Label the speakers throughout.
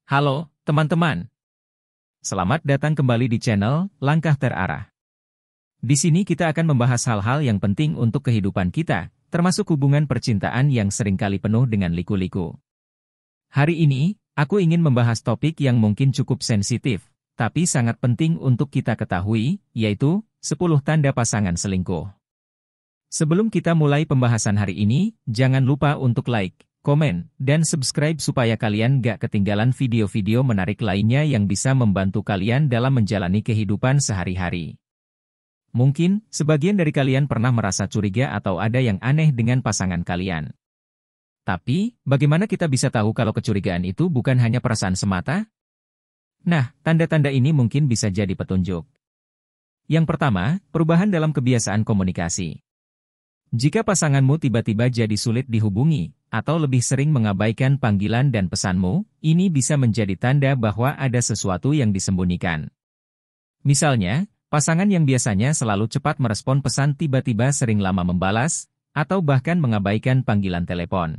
Speaker 1: Halo, teman-teman. Selamat datang kembali di channel Langkah Terarah. Di sini kita akan membahas hal-hal yang penting untuk kehidupan kita, termasuk hubungan percintaan yang seringkali penuh dengan liku-liku. Hari ini, aku ingin membahas topik yang mungkin cukup sensitif, tapi sangat penting untuk kita ketahui, yaitu 10 tanda pasangan selingkuh. Sebelum kita mulai pembahasan hari ini, jangan lupa untuk like, komen, dan subscribe supaya kalian gak ketinggalan video-video menarik lainnya yang bisa membantu kalian dalam menjalani kehidupan sehari-hari. Mungkin, sebagian dari kalian pernah merasa curiga atau ada yang aneh dengan pasangan kalian. Tapi, bagaimana kita bisa tahu kalau kecurigaan itu bukan hanya perasaan semata? Nah, tanda-tanda ini mungkin bisa jadi petunjuk. Yang pertama, perubahan dalam kebiasaan komunikasi. Jika pasanganmu tiba-tiba jadi sulit dihubungi, atau lebih sering mengabaikan panggilan dan pesanmu, ini bisa menjadi tanda bahwa ada sesuatu yang disembunyikan. Misalnya, pasangan yang biasanya selalu cepat merespon pesan tiba-tiba sering lama membalas, atau bahkan mengabaikan panggilan telepon.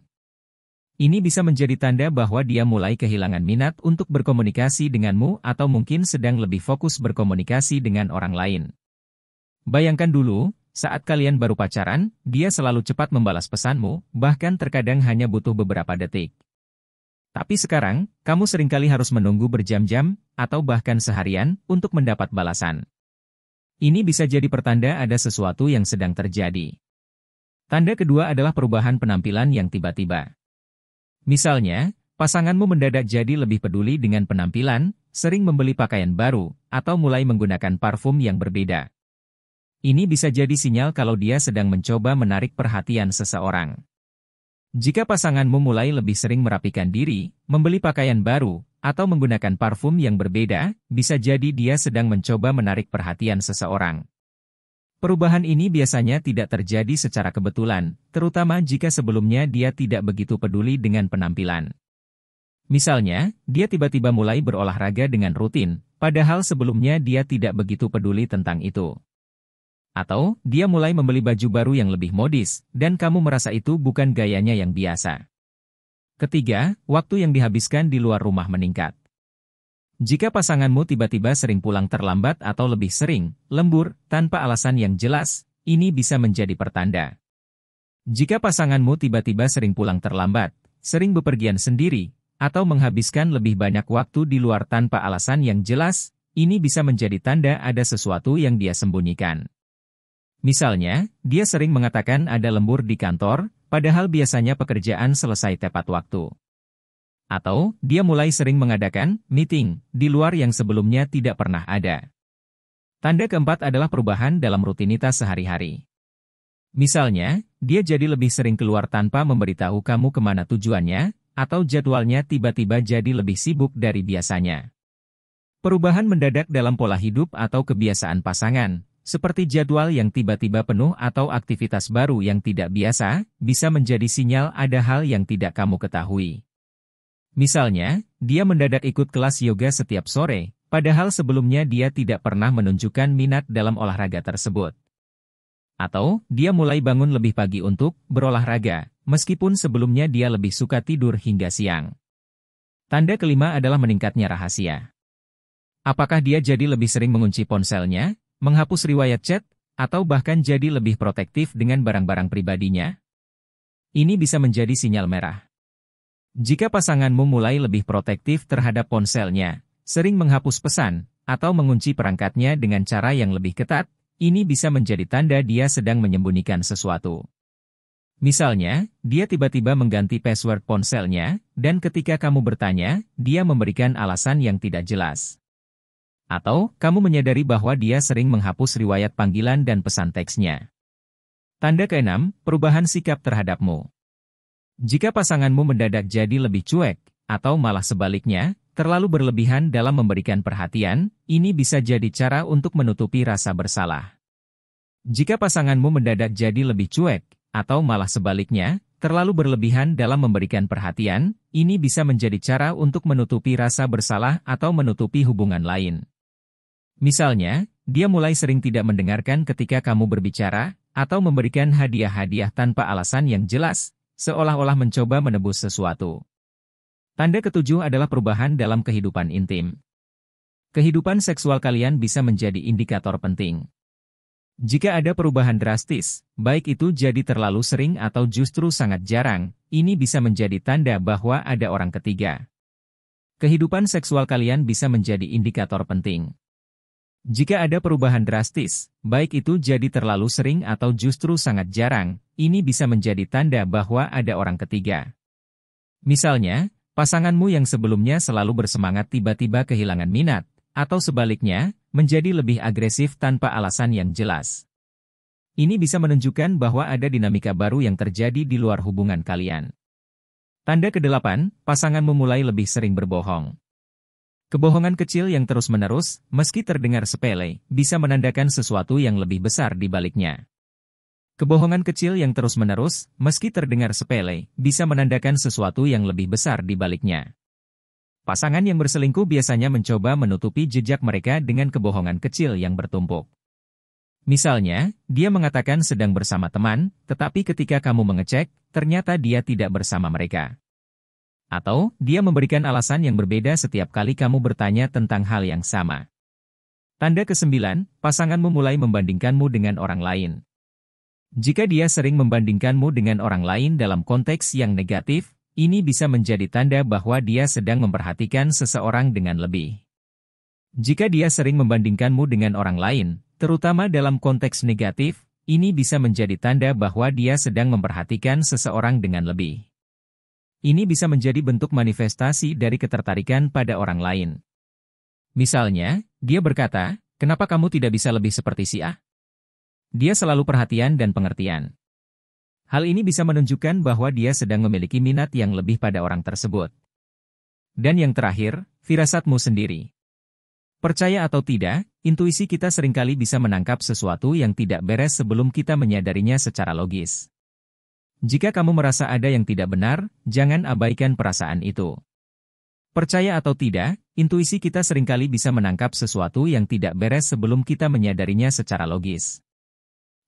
Speaker 1: Ini bisa menjadi tanda bahwa dia mulai kehilangan minat untuk berkomunikasi denganmu atau mungkin sedang lebih fokus berkomunikasi dengan orang lain. Bayangkan dulu, saat kalian baru pacaran, dia selalu cepat membalas pesanmu, bahkan terkadang hanya butuh beberapa detik. Tapi sekarang, kamu seringkali harus menunggu berjam-jam, atau bahkan seharian, untuk mendapat balasan. Ini bisa jadi pertanda ada sesuatu yang sedang terjadi. Tanda kedua adalah perubahan penampilan yang tiba-tiba. Misalnya, pasanganmu mendadak jadi lebih peduli dengan penampilan, sering membeli pakaian baru, atau mulai menggunakan parfum yang berbeda. Ini bisa jadi sinyal kalau dia sedang mencoba menarik perhatian seseorang. Jika pasanganmu mulai lebih sering merapikan diri, membeli pakaian baru, atau menggunakan parfum yang berbeda, bisa jadi dia sedang mencoba menarik perhatian seseorang. Perubahan ini biasanya tidak terjadi secara kebetulan, terutama jika sebelumnya dia tidak begitu peduli dengan penampilan. Misalnya, dia tiba-tiba mulai berolahraga dengan rutin, padahal sebelumnya dia tidak begitu peduli tentang itu. Atau, dia mulai membeli baju baru yang lebih modis, dan kamu merasa itu bukan gayanya yang biasa. Ketiga, waktu yang dihabiskan di luar rumah meningkat. Jika pasanganmu tiba-tiba sering pulang terlambat atau lebih sering, lembur, tanpa alasan yang jelas, ini bisa menjadi pertanda. Jika pasanganmu tiba-tiba sering pulang terlambat, sering bepergian sendiri, atau menghabiskan lebih banyak waktu di luar tanpa alasan yang jelas, ini bisa menjadi tanda ada sesuatu yang dia sembunyikan. Misalnya, dia sering mengatakan ada lembur di kantor, padahal biasanya pekerjaan selesai tepat waktu. Atau, dia mulai sering mengadakan meeting di luar yang sebelumnya tidak pernah ada. Tanda keempat adalah perubahan dalam rutinitas sehari-hari. Misalnya, dia jadi lebih sering keluar tanpa memberitahu kamu kemana tujuannya, atau jadwalnya tiba-tiba jadi lebih sibuk dari biasanya. Perubahan mendadak dalam pola hidup atau kebiasaan pasangan, seperti jadwal yang tiba-tiba penuh atau aktivitas baru yang tidak biasa, bisa menjadi sinyal ada hal yang tidak kamu ketahui. Misalnya, dia mendadak ikut kelas yoga setiap sore, padahal sebelumnya dia tidak pernah menunjukkan minat dalam olahraga tersebut. Atau, dia mulai bangun lebih pagi untuk berolahraga, meskipun sebelumnya dia lebih suka tidur hingga siang. Tanda kelima adalah meningkatnya rahasia. Apakah dia jadi lebih sering mengunci ponselnya, menghapus riwayat chat, atau bahkan jadi lebih protektif dengan barang-barang pribadinya? Ini bisa menjadi sinyal merah. Jika pasanganmu mulai lebih protektif terhadap ponselnya, sering menghapus pesan, atau mengunci perangkatnya dengan cara yang lebih ketat, ini bisa menjadi tanda dia sedang menyembunyikan sesuatu. Misalnya, dia tiba-tiba mengganti password ponselnya, dan ketika kamu bertanya, dia memberikan alasan yang tidak jelas. Atau, kamu menyadari bahwa dia sering menghapus riwayat panggilan dan pesan teksnya. Tanda keenam, perubahan sikap terhadapmu. Jika pasanganmu mendadak jadi lebih cuek, atau malah sebaliknya, terlalu berlebihan dalam memberikan perhatian, ini bisa jadi cara untuk menutupi rasa bersalah. Jika pasanganmu mendadak jadi lebih cuek, atau malah sebaliknya, terlalu berlebihan dalam memberikan perhatian, ini bisa menjadi cara untuk menutupi rasa bersalah atau menutupi hubungan lain. Misalnya, dia mulai sering tidak mendengarkan ketika kamu berbicara, atau memberikan hadiah-hadiah tanpa alasan yang jelas, seolah-olah mencoba menebus sesuatu. Tanda ketujuh adalah perubahan dalam kehidupan intim. Kehidupan seksual kalian bisa menjadi indikator penting. Jika ada perubahan drastis, baik itu jadi terlalu sering atau justru sangat jarang, ini bisa menjadi tanda bahwa ada orang ketiga. Kehidupan seksual kalian bisa menjadi indikator penting. Jika ada perubahan drastis, baik itu jadi terlalu sering atau justru sangat jarang, ini bisa menjadi tanda bahwa ada orang ketiga. Misalnya, pasanganmu yang sebelumnya selalu bersemangat tiba-tiba kehilangan minat, atau sebaliknya, menjadi lebih agresif tanpa alasan yang jelas. Ini bisa menunjukkan bahwa ada dinamika baru yang terjadi di luar hubungan kalian. Tanda ke-8, pasanganmu mulai lebih sering berbohong. Kebohongan kecil yang terus-menerus, meski terdengar sepele, bisa menandakan sesuatu yang lebih besar di baliknya. Kebohongan kecil yang terus-menerus, meski terdengar sepele, bisa menandakan sesuatu yang lebih besar di baliknya. Pasangan yang berselingkuh biasanya mencoba menutupi jejak mereka dengan kebohongan kecil yang bertumpuk. Misalnya, dia mengatakan sedang bersama teman, tetapi ketika kamu mengecek, ternyata dia tidak bersama mereka. Atau, dia memberikan alasan yang berbeda setiap kali kamu bertanya tentang hal yang sama. Tanda ke-9, pasanganmu mulai membandingkanmu dengan orang lain. Jika dia sering membandingkanmu dengan orang lain dalam konteks yang negatif, ini bisa menjadi tanda bahwa dia sedang memperhatikan seseorang dengan lebih. Jika dia sering membandingkanmu dengan orang lain, terutama dalam konteks negatif, ini bisa menjadi tanda bahwa dia sedang memperhatikan seseorang dengan lebih. Ini bisa menjadi bentuk manifestasi dari ketertarikan pada orang lain. Misalnya, dia berkata, "Kenapa kamu tidak bisa lebih seperti si A?" Dia selalu perhatian dan pengertian. Hal ini bisa menunjukkan bahwa dia sedang memiliki minat yang lebih pada orang tersebut. Dan yang terakhir, firasatmu sendiri. Percaya atau tidak, intuisi kita seringkali bisa menangkap sesuatu yang tidak beres sebelum kita menyadarinya secara logis. Jika kamu merasa ada yang tidak benar, jangan abaikan perasaan itu. Percaya atau tidak, intuisi kita seringkali bisa menangkap sesuatu yang tidak beres sebelum kita menyadarinya secara logis.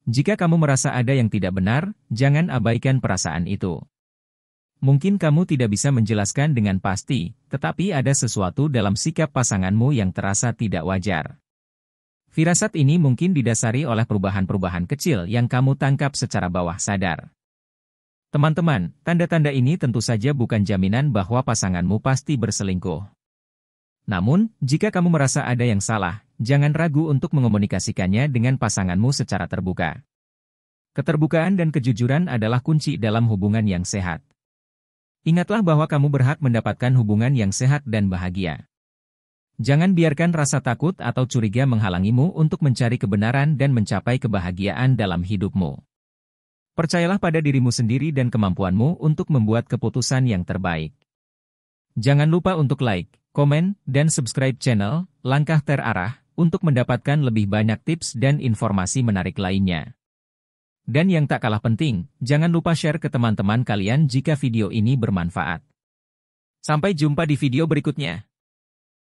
Speaker 1: Jika kamu merasa ada yang tidak benar, jangan abaikan perasaan itu. Mungkin kamu tidak bisa menjelaskan dengan pasti, tetapi ada sesuatu dalam sikap pasanganmu yang terasa tidak wajar. Firasat ini mungkin didasari oleh perubahan-perubahan kecil yang kamu tangkap secara bawah sadar. Teman-teman, tanda-tanda ini tentu saja bukan jaminan bahwa pasanganmu pasti berselingkuh. Namun, jika kamu merasa ada yang salah, jangan ragu untuk mengomunikasikannya dengan pasanganmu secara terbuka. Keterbukaan dan kejujuran adalah kunci dalam hubungan yang sehat. Ingatlah bahwa kamu berhak mendapatkan hubungan yang sehat dan bahagia. Jangan biarkan rasa takut atau curiga menghalangimu untuk mencari kebenaran dan mencapai kebahagiaan dalam hidupmu. Percayalah pada dirimu sendiri dan kemampuanmu untuk membuat keputusan yang terbaik. Jangan lupa untuk like, komen, dan subscribe channel Langkah Terarah untuk mendapatkan lebih banyak tips dan informasi menarik lainnya. Dan yang tak kalah penting, jangan lupa share ke teman-teman kalian jika video ini bermanfaat. Sampai jumpa di video berikutnya.